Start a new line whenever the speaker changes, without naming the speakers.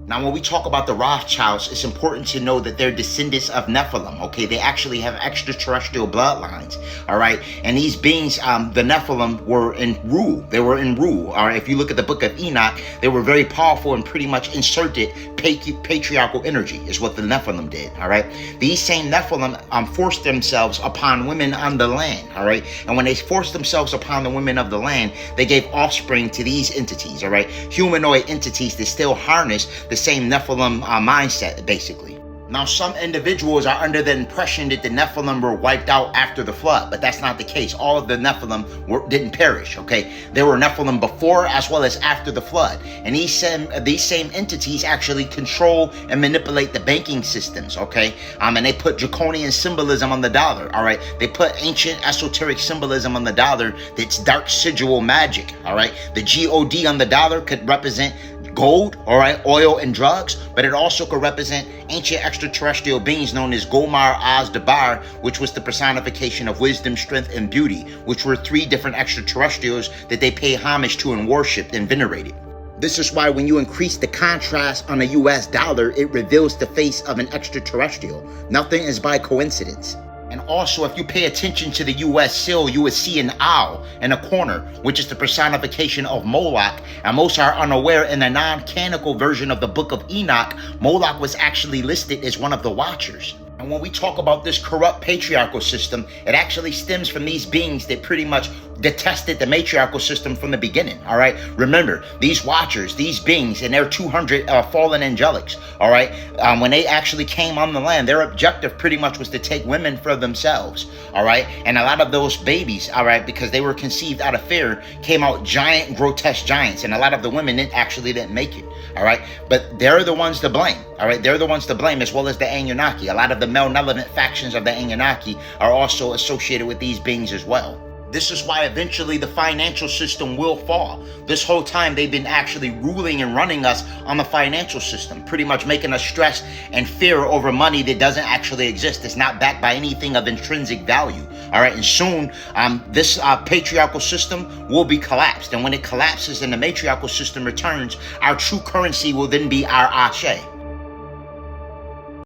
Now, when we talk about the Rothschilds, it's important to know that they're descendants of Nephilim, okay? They actually have extraterrestrial bloodlines, all right? And these beings, the Nephilim, were in rule. They were in rule, all right? If you look at the book of Enoch, they were very powerful and pretty much inserted patriarchal energy is what the Nephilim did, all right? These same Nephilim forced themselves upon women on the land, all right? And when they forced themselves upon the women of the land, they gave offspring to these entities, all right? Humanoid entities that still harness the same Nephilim mindset, basically. Now, some individuals are under the impression that the Nephilim were wiped out after the flood, but that's not the case. All of the Nephilim didn't perish, okay? There were Nephilim before as well as after the flood. And these same entities actually control and manipulate the banking systems, okay? And they put draconian symbolism on the dollar, all right? They put ancient esoteric symbolism on the dollar that's dark sigil magic, all right? The God on the dollar could represent gold, all right, oil and drugs, but it also could represent ancient extraterrestrial beings known as Gomar Az-Dabar, which was the personification of wisdom, strength, and beauty, which were three different extraterrestrials that they pay homage to and worshiped and venerated. This is why when you increase the contrast on a US dollar, it reveals the face of an extraterrestrial. Nothing is by coincidence. And also, if you pay attention to the U.S. seal, you would see an owl in a corner, which is the personification of Moloch. And most are unaware, in the non-canonical version of the book of Enoch, Moloch was actually listed as one of the watchers. And when we talk about this corrupt patriarchal system, it actually stems from these beings that pretty much detested the matriarchal system from the beginning, all right? Remember, these watchers, these beings, and their 200 fallen angelics, all right? When they actually came on the land, their objective pretty much was to take women for themselves, all right? And a lot of those babies, all right, because they were conceived out of fear, came out giant, grotesque giants, and a lot of the women didn't make it, all right? But they're the ones to blame, all right? They're the ones to blame, as well as the Anunnaki. A lot of the malevolent factions of the Anunnaki are also associated with these beings as well. This is why eventually the financial system will fall. This whole time they've been actually ruling and running us on the financial system, pretty much making us stress and fear over money that doesn't actually exist. It's not backed by anything of intrinsic value. All right, and soon this patriarchal system will be collapsed. And when it collapses and the matriarchal system returns, our true currency will then be our Ashe.